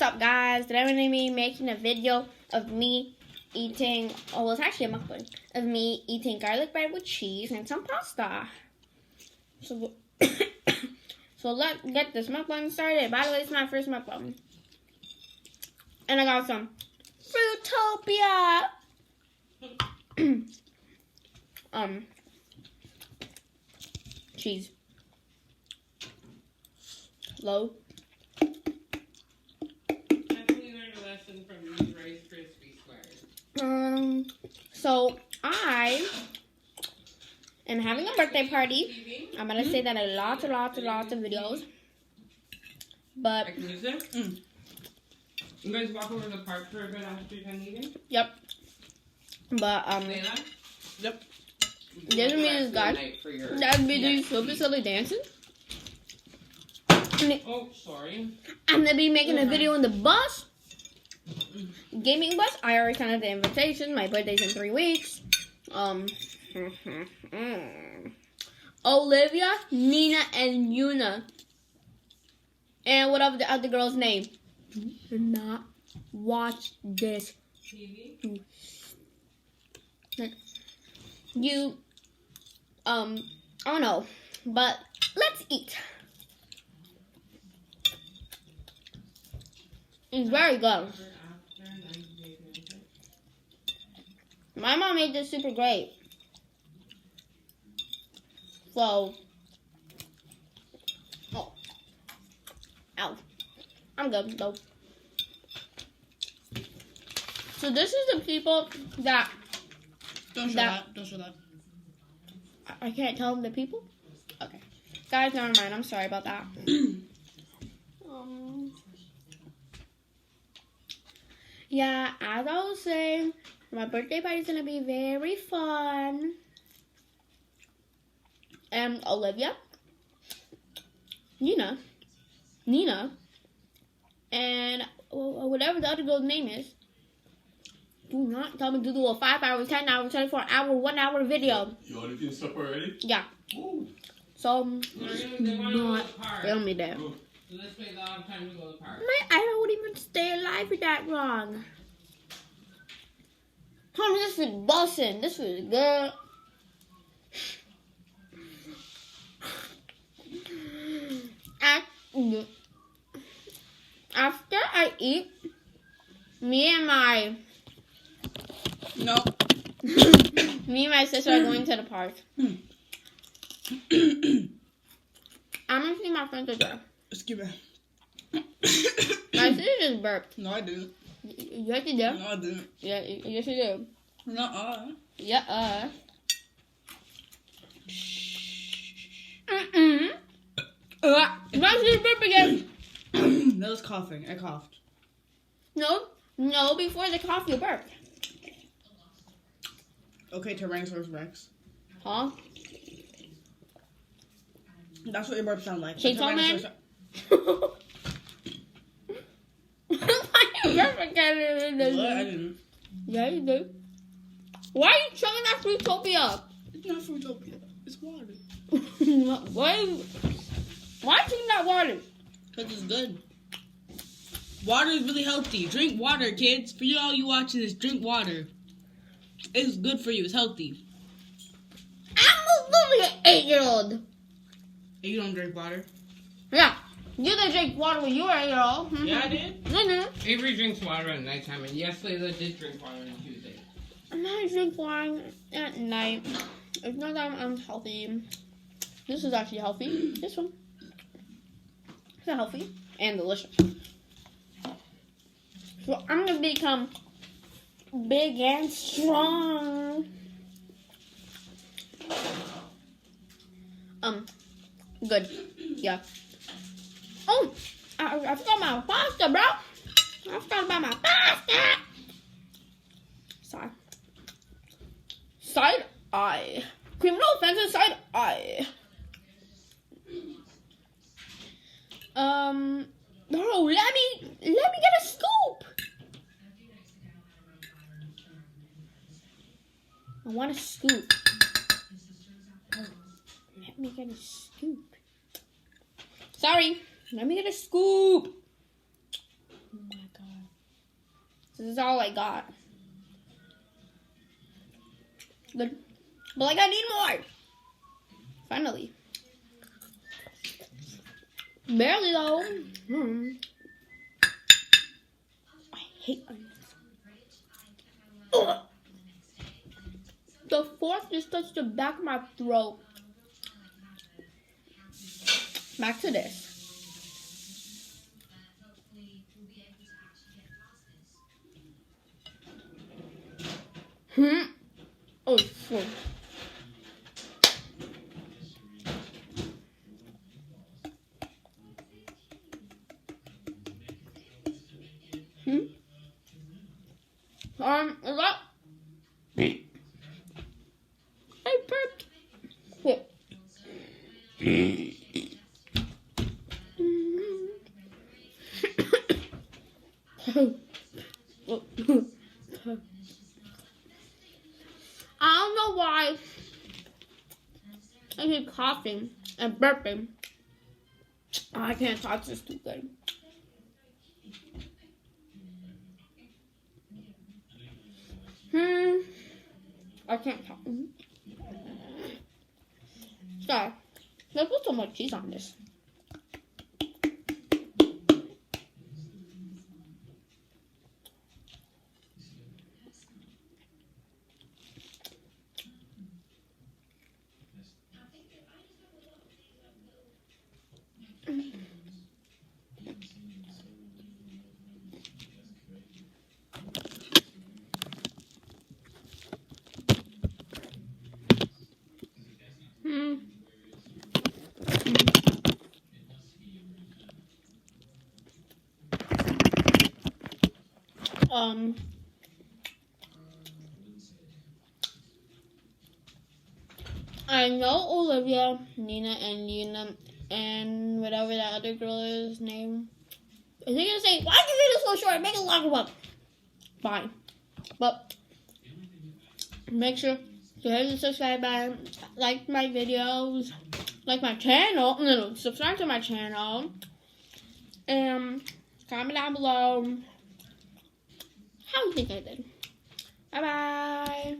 What's up, guys? Today I'm going to be making a video of me eating, oh, well, it's actually a mukbang, of me eating garlic bread with cheese and some pasta. So, so let's get this mukbang started. By the way, it's my first mukbang. And I got some Fruitopia. Cheese. Low. So I am having a birthday party. I'm gonna say that in lots of videos. But You guys walk over to the park for a bit after you're done eating? Yep. But Layla? Yep. There's me this guy. That'd be doing super silly dancing. Oh, sorry. I'm gonna be making a video in the bus. Gaming bus. I already sent out the invitation. My birthday's in 3 weeks. Olivia, Nina, and Yuna. And whatever the other girl's name. Do not watch this. TV? You, I don't know. But let's eat. It's very good. My mom made this super great. So, oh, ow, I'm good though. So this is the people that. Don't show that. Don't show that. I can't tell them the people. Okay, guys, never mind. I'm sorry about that. Yeah, as I was saying, my birthday party is gonna be very fun. And Olivia, Nina, and whatever the other girl's name is. Do not tell me to do a 5 hour, 10 hour, 24 hour, 1 hour video. You already finished stuff already? Yeah. Ooh. So, do not film me there. So this way they'll have time to go to the park. I don't even stay alive for that long. Honey, this is bussin'. This was good. After I eat, me and my sister are going to the park. I'm gonna see my friends are there. Excuse me. My sister just burped. No, I didn't. Yes, you did. No, I didn't. Yeah, yes, you did. Nuh-uh. Yeah, My sister burped again. That was coughing. I coughed. No, before the cough, you burped. Okay, Tyrannosaurus Rex. Huh? That's what your burp sound like. Chainsaw Man? What? I didn't. Yeah, you do. Why are you chugging that Fruitopia? It's not Fruitopia. It's water. Why are you drinking that water? Because it's good. Water is really healthy. Drink water, kids. For all you watching this, drink water. It's good for you. It's healthy. I'm literally an 8-year-old. And you don't drink water? Yeah. You didn't drink water when you were 8-year-old. Yeah, I did. No. Avery drinks water at nighttime, and yes, Layla did drink water on Tuesday. I'm not drinking water at night. It's not that I'm unhealthy. This is actually healthy. This one. It's healthy and delicious. So I'm gonna become big and strong. Good. Yeah. Oh, I forgot my pasta, bro. I forgot about my pasta. Sorry. Side eye. Criminal offensive side eye. No, let me get a scoop. I want a scoop. Let me get a scoop. Sorry. Let me get a scoop. Oh my This is all I got. Good. But like I need more. Finally. Barely though. I hate onions. Ugh. The fork just touched the back of my throat. Back to this. Oh, shit. Is that? I burped. Wait. I don't know why I keep coughing and burping. Oh, I can't talk, this is too good. I can't talk. Sorry. Let's put some more cheese on this. I know Olivia, Nina, and Lena, and whatever that other girl is name. Is he gonna say, why is the video so short? Make it longer one. Fine. But make sure to hit the subscribe button, like my videos, like my channel, no, subscribe to my channel, and comment down below how you think I did. Bye bye.